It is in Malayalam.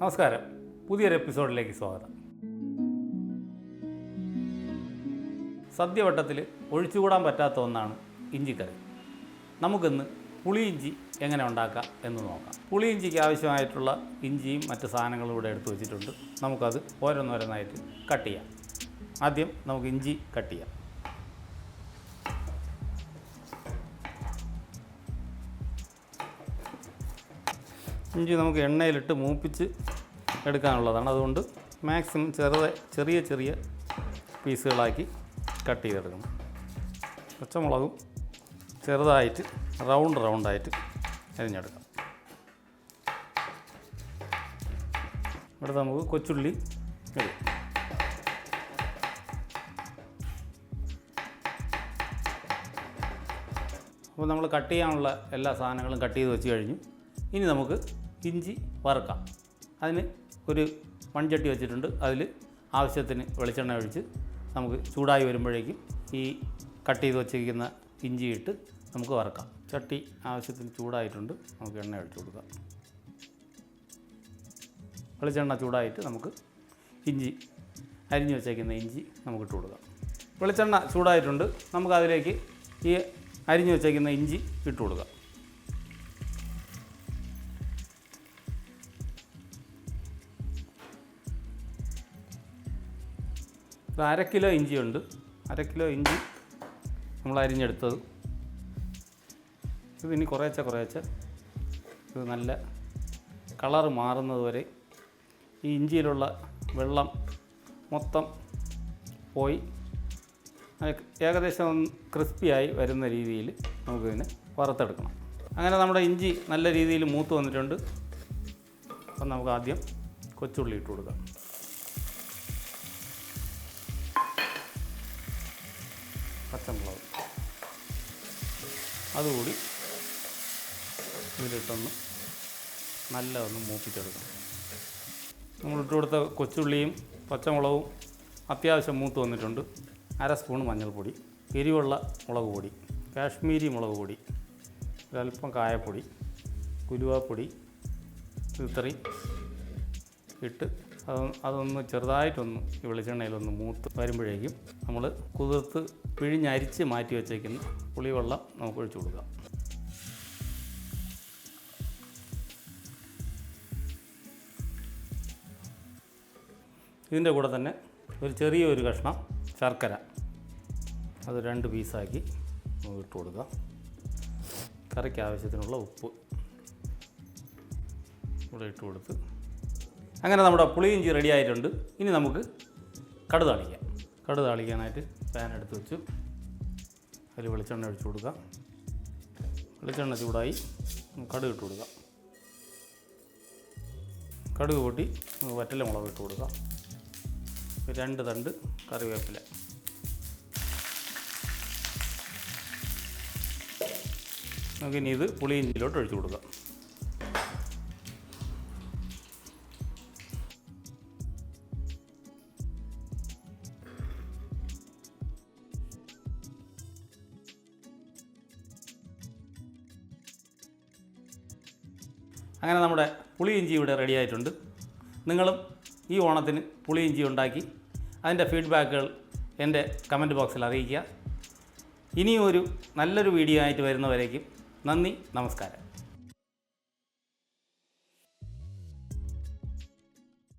നമസ്കാരം, പുതിയൊരു എപ്പിസോഡിലേക്ക് സ്വാഗതം. സദ്യവട്ടത്തിൽ ഒഴിച്ചുകൂടാൻ പറ്റാത്ത ഒന്നാണ് ഇഞ്ചിക്കറി. നമുക്കിന്ന് പുളിയിഞ്ചി എങ്ങനെ ഉണ്ടാക്കാം എന്ന് നോക്കാം. പുളിയിഞ്ചിക്ക് ആവശ്യമായിട്ടുള്ള ഇഞ്ചിയും മറ്റ് സാധനങ്ങളും ഇവിടെ എടുത്തു വച്ചിട്ടുണ്ട്. നമുക്കത് ഓരോന്നോരോന്നായിട്ട് കട്ട് ചെയ്യാം. ആദ്യം നമുക്ക് ഇഞ്ചി കട്ട് ചെയ്യാം. ഇഞ്ചി നമുക്ക് എണ്ണയിലിട്ട് മൂപ്പിച്ച് എടുക്കാനുള്ളതാണ്. അതുകൊണ്ട് മാക്സിമം ചെറിയ പീസുകളാക്കി കട്ട് ചെയ്തെടുക്കണം. പച്ചമുളകും ചെറുതായിട്ട് റൗണ്ടായിട്ട് അരിഞ്ഞെടുക്കാം. ഇവിടെ നമുക്ക് കൊച്ചുള്ളി ഇടും. അപ്പോൾ നമ്മൾ കട്ട് ചെയ്യാനുള്ള എല്ലാ സാധനങ്ങളും കട്ട് ചെയ്ത് വെച്ച് കഴിഞ്ഞു. ഇനി നമുക്ക് ഇഞ്ചി വറുക്കാം. അതിന് ഒരു മൺചട്ടി വെച്ചിട്ടുണ്ട്. അതിൽ ആവശ്യത്തിന് വെളിച്ചെണ്ണ ഒഴിച്ച് നമുക്ക് ചൂടായി വരുമ്പോഴേക്കും ഈ കട്ട് ചെയ്ത് വച്ചിരിക്കുന്ന ഇഞ്ചി ഇട്ട് നമുക്ക് വറുക്കാം. ചട്ടി ആവശ്യത്തിന് ചൂടായിട്ടുണ്ട്. നമുക്ക് എണ്ണ ഒഴിച്ച് കൊടുക്കാം. വെളിച്ചെണ്ണ ചൂടായിട്ട് നമുക്ക് ഇഞ്ചി അരിഞ്ഞു വെച്ചേക്കുന്ന ഇഞ്ചി നമുക്കിട്ട് കൊടുക്കാം. വെളിച്ചെണ്ണ ചൂടായിട്ടുണ്ട്. നമുക്കതിലേക്ക് ഈ അരിഞ്ഞു വെച്ചേക്കുന്ന ഇഞ്ചി ഇട്ട് കൊടുക്കാം. ഇത് 1/2 കിലോ ഇഞ്ചിയുണ്ട്. 1/2 കിലോ ഇഞ്ചി നമ്മൾ അരിഞ്ഞെടുത്തത്. ഇതിനി കുറേശ്ശെ ഇത് നല്ല കളറ് മാറുന്നത് വരെ ഈ ഇഞ്ചിയിലുള്ള വെള്ളം മൊത്തം പോയി ഏകദേശം ക്രിസ്പിയായി വരുന്ന രീതിയിൽ നമുക്കിതിനെ വറുത്തെടുക്കണം. അങ്ങനെ നമ്മുടെ ഇഞ്ചി നല്ല രീതിയിൽ മൂത്ത് വന്നിട്ടുണ്ട്. അപ്പം നമുക്ക് ആദ്യം കൊച്ചുള്ളി ഇട്ട് കൊടുക്കാം. പച്ചമുളക് അതുകൂടി ഇതിലിട്ടൊന്ന് ഒന്ന് മൂപ്പിച്ചെടുക്കണം. നമ്മളിട്ട് കൊടുത്ത കൊച്ചുള്ളിയും പച്ചമുളകും അത്യാവശ്യം മൂത്ത് വന്നിട്ടുണ്ട്. 1/2 സ്പൂൺ മഞ്ഞൾപ്പൊടി, എരിവുള്ള മുളക് പൊടി, കാശ്മീരി മുളക് പൊടി, ഒരല്പം കായപ്പൊടി, ഉലുവാപ്പൊടി, ഇത്രയും ഇട്ട് അതൊന്ന് ചെറുതായിട്ടൊന്ന് ഈ വെളിച്ചെണ്ണയിലൊന്ന് മൂത്ത് വരുമ്പോഴേക്കും നമ്മൾ കുതിർത്ത് പിഴിഞ്ഞരിച്ച് മാറ്റി വെച്ചേക്കുന്ന പുളിവെള്ളം നമുക്ക് ഒഴിച്ചു കൊടുക്കാം. ഇതിൻ്റെ കൂടെ തന്നെ ചെറിയൊരു കഷ്ണം ശർക്കര, അത് 2 പീസാക്കി നമുക്ക് ഇട്ട് കൊടുക്കാം. കറിക്ക് ആവശ്യത്തിനുള്ള ഉപ്പ് ഇവിടെ ഇട്ട് കൊടുത്ത് അങ്ങനെ നമ്മുടെ പുളിയിഞ്ചി റെഡി ആയിട്ടുണ്ട്. ഇനി നമുക്ക് കടുക് താളിക്കാം. കടുക് താളിക്കാനായിട്ട് പാൻ എടുത്ത് വെച്ചു. അതിൽ വെളിച്ചെണ്ണ ഒഴിച്ചു കൊടുക്കാം. വെളിച്ചെണ്ണ ചൂടായി കടുക് ഇട്ട് കൊടുക്കാം. കടുക് പൊട്ടി വറ്റല മുളക് ഇട്ട് കൊടുക്കാം. 2 തണ്ട് കറിവേപ്പില. നമുക്കിനി ഇത് പുളിയിഞ്ചിയിലോട്ട് ഒഴിച്ചു കൊടുക്കാം. അങ്ങനെ നമ്മുടെ പുളിയിഞ്ചി ഇവിടെ റെഡി ആയിട്ടുണ്ട്. നിങ്ങളും ഈ ഓണത്തിന് പുളിയിഞ്ചി ഉണ്ടാക്കി അതിൻ്റെ ഫീഡ്ബാക്കുകൾ എൻ്റെ കമൻറ്റ് ബോക്സിൽ അറിയിക്കുക. ഇനിയും ഒരു നല്ലൊരു വീഡിയോ ആയിട്ട് വരുന്നവരേക്കും നന്ദി, നമസ്കാരം.